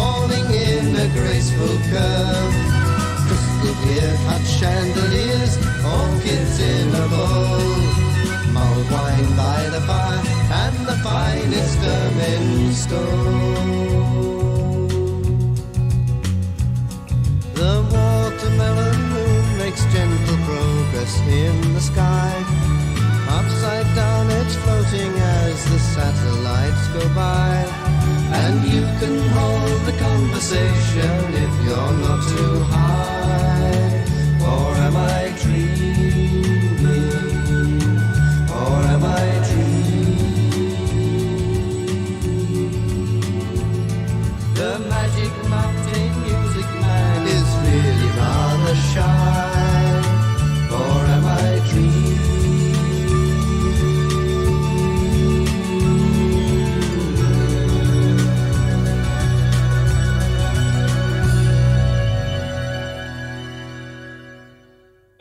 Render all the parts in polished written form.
falling in a graceful curve. Crystal clear hot chandeliers, orchids in a bowl, mulled wine by the fire, and the finest ermine stole. The watermelon moon makes gentle progress in the sky. Upside down it's floating as the satellites go by. And you can hold the conversation if you're not too high. Or am I dreaming? Or am I dreaming? The magic mountain music man is really rather shy. Or am I dreaming?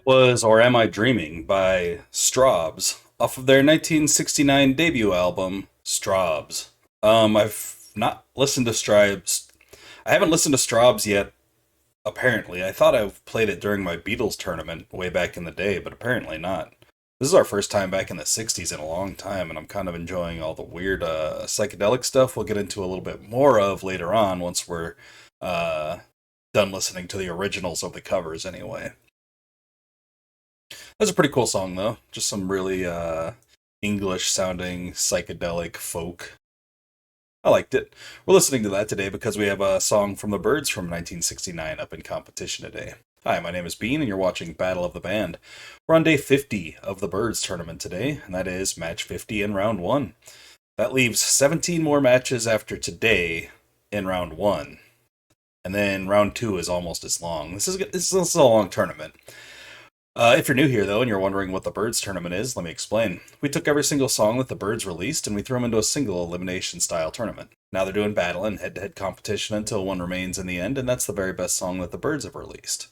Was Or Am I Dreaming by Straubs off of their 1969 debut album, Straubs. I've not listened to Straubs. I haven't listened to Straubs yet, apparently. I thought I played it during my Beatles tournament way back in the day, but apparently not. This is our first time back in the 60s in a long time, and I'm kind of enjoying all the weird psychedelic stuff we'll get into a little bit more of later on once we're done listening to the originals of the covers anyway. That's a pretty cool song, though. Just some really English-sounding psychedelic folk. I liked it. We're listening to that today because we have a song from the Byrds from 1969 up in competition today. Hi, my name is Bean, and you're watching Battle of the Band. We're on day 50 of the Byrds tournament today, and that is match 50 in round 1. That leaves 17 more matches after today in round 1. And then round 2 is almost as long. This is a long tournament. If you're new here, though, and you're wondering what the Byrds tournament is, let me explain. We took every single song that the Byrds released, and we threw them into a single elimination-style tournament. Now they're doing battle and head-to-head competition until one remains in the end, and that's the very best song that the Byrds have released.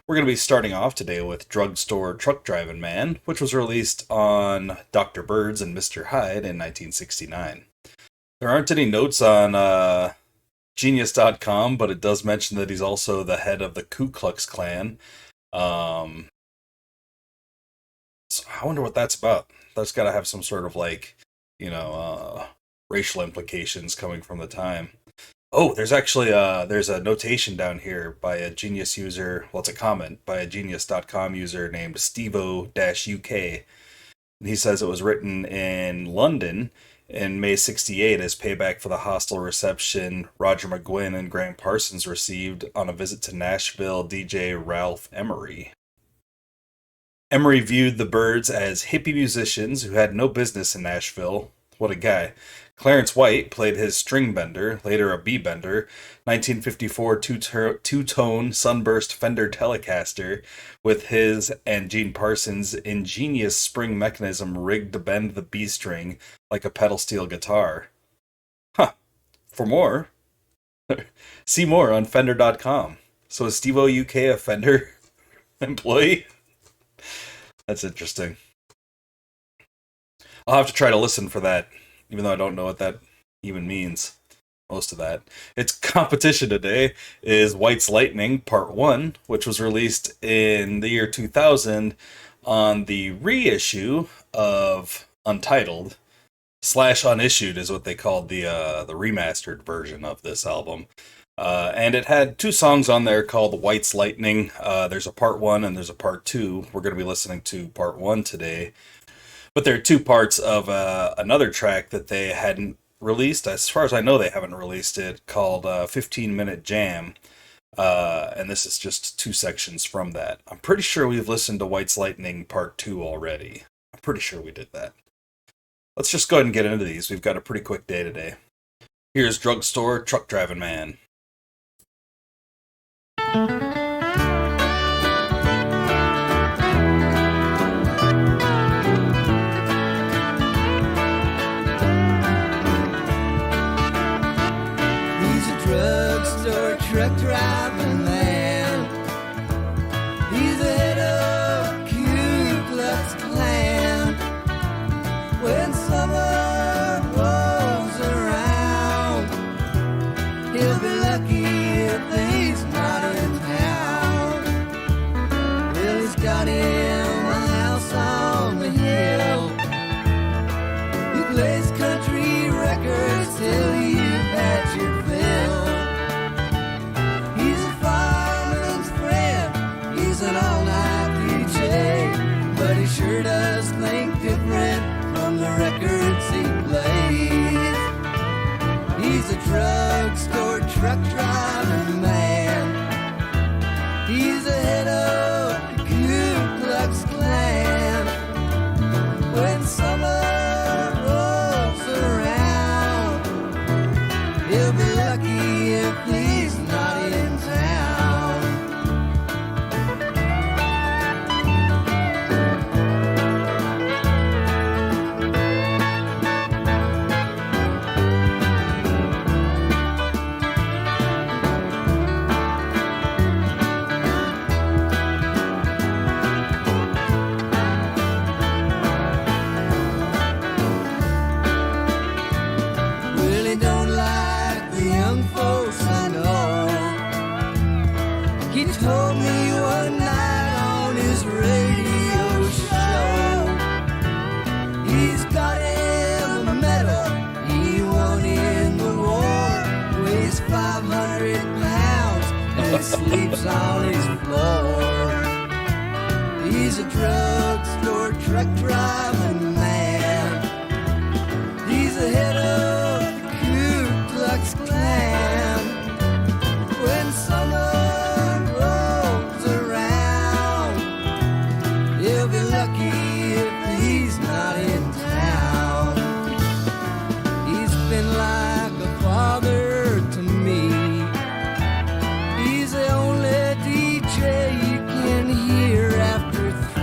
We're going to be starting off today with Drugstore Truck Drivin' Man, which was released on Dr. Byrds and Mr. Hyde in 1969. There aren't any notes on Genius.com, but it does mention that he's also the head of the Ku Klux Klan. So I wonder what that's about. That's got to have some sort of racial implications coming from the time. Oh, there's actually there's a notation down here by a Genius user. Well, it's a comment by a Genius.com user named Stevo-UK. And he says it was written in London in May '68 as payback for the hostile reception Roger McGuinn and Graham Parsons received on a visit to Nashville DJ Ralph Emery. Emery viewed the Byrds as hippie musicians who had no business in Nashville. What a guy. Clarence White played his string bender, later a B-bender, 1954 two-tone sunburst Fender Telecaster, with his and Gene Parsons' ingenious spring mechanism rigged to bend the B string like a pedal steel guitar. Huh. For more, see more on Fender.com. So is Stevo-UK a Fender employee? That's interesting. I'll have to try to listen for that, even though I don't know what that even means. Most of that. Its competition today is White's Lightning Part 1, which was released in the year 2000 on the reissue of Untitled. /unissued is what they called the remastered version of this album. And it had 2 songs on there called White's Lightning. There's a part 1 and there's a part 2. We're going to be listening to part 1 today. But there are 2 parts of another track that they hadn't released. As far as I know, they haven't released it, called 15-Minute Jam. And this is just 2 sections from that. I'm pretty sure we've listened to White's Lightning Part 2 already. I'm pretty sure we did that. Let's just go ahead and get into these. We've got a pretty quick day today. Here's Drugstore Truck Drivin' Man. He's a drugstore truck driving man. He's the head of Ku Klux Klan. When summer rolls around, he'll be lucky if he's not in town. Well, he's got him a house on the hill. He plays country records till you've had your fill. He's a fireman's friend, he's an all-night DJ, but he sure does think different from the records he plays. He's a drugstore truck driving man. He's the head of the Ku Klux Klan. When summer rolls around, he'll be lucky if he's not in town. Really don't like the young folks I know. He told me one night on his radio show, he's got him a medal he won in the war. Weighs 500 pounds and he sleeps on his floor. He's a drugstore truck driving man. He's the head of the Ku Klux Klan. When summer rolls around, he'll be lucky if he's not in town. He's been like a father to me. He's the only DJ you can hear after 3.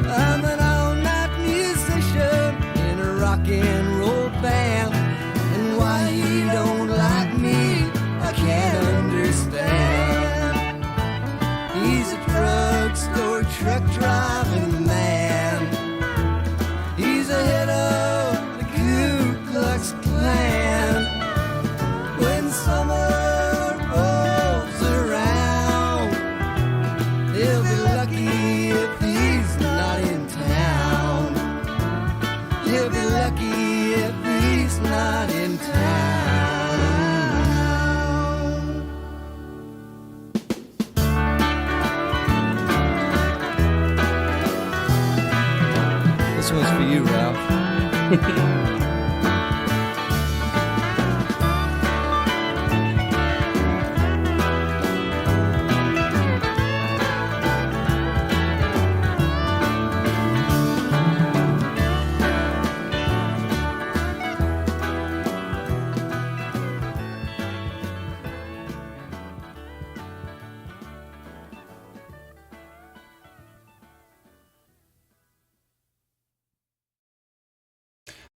I'm an all-night musician in a rock and roll band, and why he don't like me, I can't understand. He's a drugstore truck driving man. He's the head of the Ku Klux Klan. When summer rolls around, he'll be lucky if he's not in town. He'll be lucky if he's not in town. This one's for you, Ralph.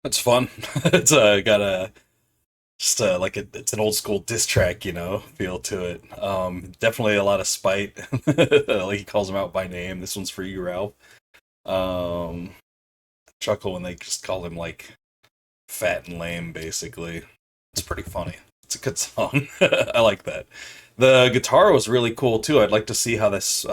It's fun. It's got a just like it's an old school diss track, you know, feel to it. Definitely a lot of spite. Like he calls him out by name. This one's for you, Ralph. Um, Chuckle when they just call him like fat and lame, basically. It's pretty funny. It's a good song. I like that. The guitar was really cool too. I'd like to see how this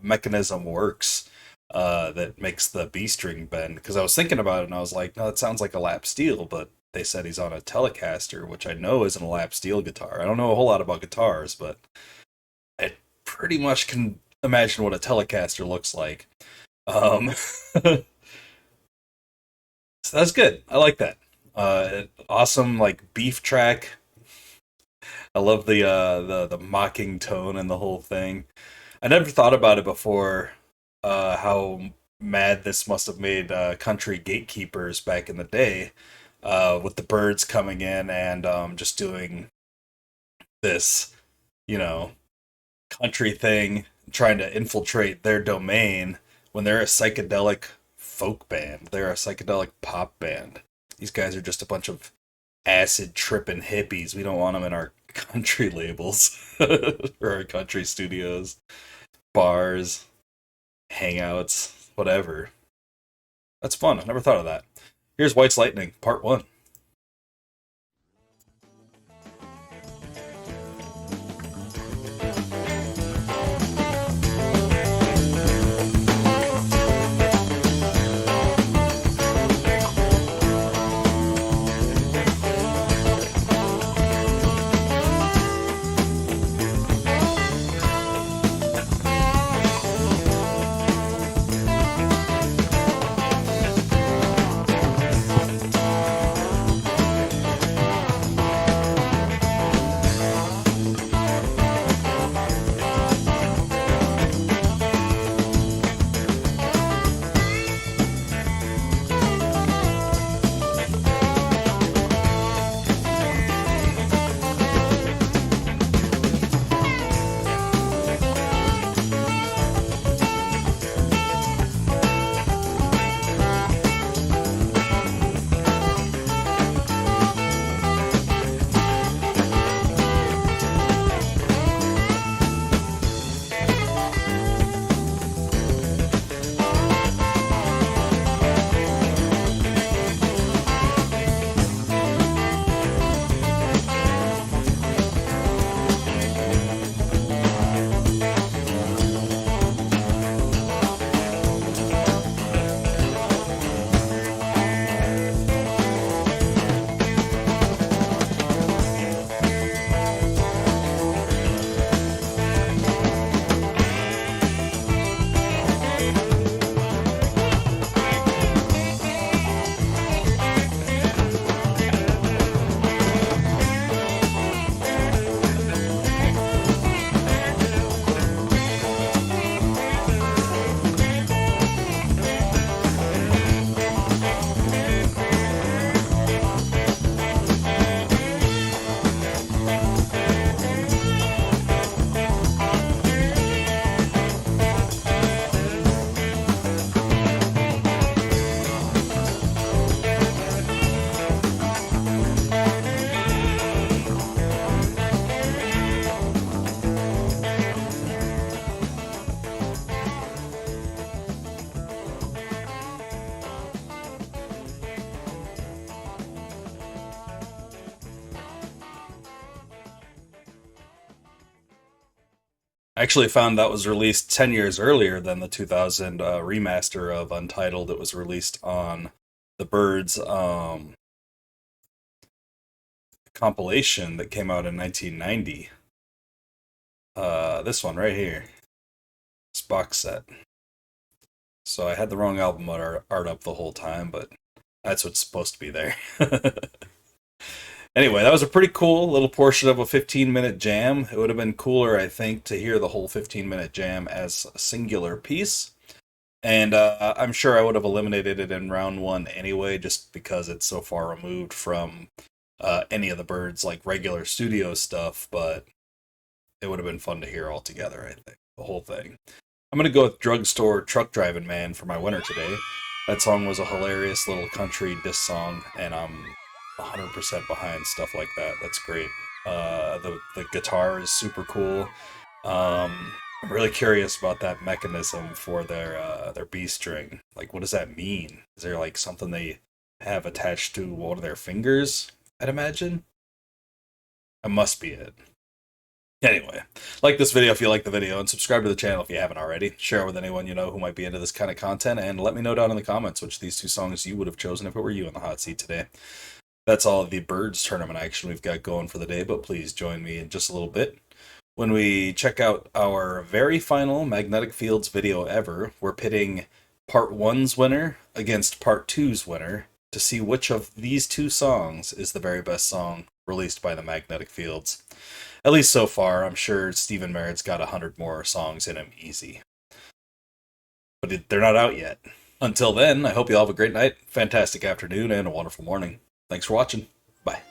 mechanism works that makes the B string bend. Because I was thinking about it and I was like, no, that sounds like a lap steel, but they said he's on a Telecaster, which I know isn't a lap steel guitar. I don't know a whole lot about guitars, but I pretty much can imagine what a Telecaster looks like. So that's good. I like that. Awesome, like beef track. I love the mocking tone and the whole thing. I never thought about it before. How mad this must have made country gatekeepers back in the day, with the Byrds coming in and just doing this, you know, country thing, trying to infiltrate their domain when they're a psychedelic folk band. They're a psychedelic pop band. These guys are just a bunch of acid tripping hippies. We don't want them in our country labels or our country studios, bars, hangouts, whatever. That's fun. I never thought of that. Here's White's Lightning, Part 1. I actually found that was released 10 years earlier than the 2000 remaster of Untitled. It was released on the Byrds compilation that came out in 1990. This one right here. This box set. So I had the wrong album art up the whole time, but that's what's supposed to be there. Anyway, that was a pretty cool little portion of a 15-minute jam. It would have been cooler, I think, to hear the whole 15-minute jam as a singular piece. And I'm sure I would have eliminated it in round one anyway, just because it's so far removed from any of the Byrds' like regular studio stuff. But it would have been fun to hear all together, I think, the whole thing. I'm going to go with Drugstore Truck Driving Man for my winner today. That song was a hilarious little country diss song, and I'm 100% behind stuff like that. That's great. The guitar is super cool. I'm really curious about that mechanism for their B string. Like, what does that mean? Is there like something they have attached to one of their fingers? I'd imagine. That must be it. Anyway, like this video if you like the video, and subscribe to the channel if you haven't already. Share it with anyone you know who might be into this kind of content, and let me know down in the comments which of these two songs you would have chosen if it were you in the hot seat today. That's all of the Byrds tournament action we've got going for the day, but please join me in just a little bit when we check out our very final Magnetic Fields video ever. We're pitting Part 1's winner against Part 2's winner to see which of these two songs is the very best song released by the Magnetic Fields. At least so far. I'm sure Stephen Merritt's got 100 more songs in him easy. But they're not out yet. Until then, I hope you all have a great night, fantastic afternoon, and a wonderful morning. Thanks for watching. Bye.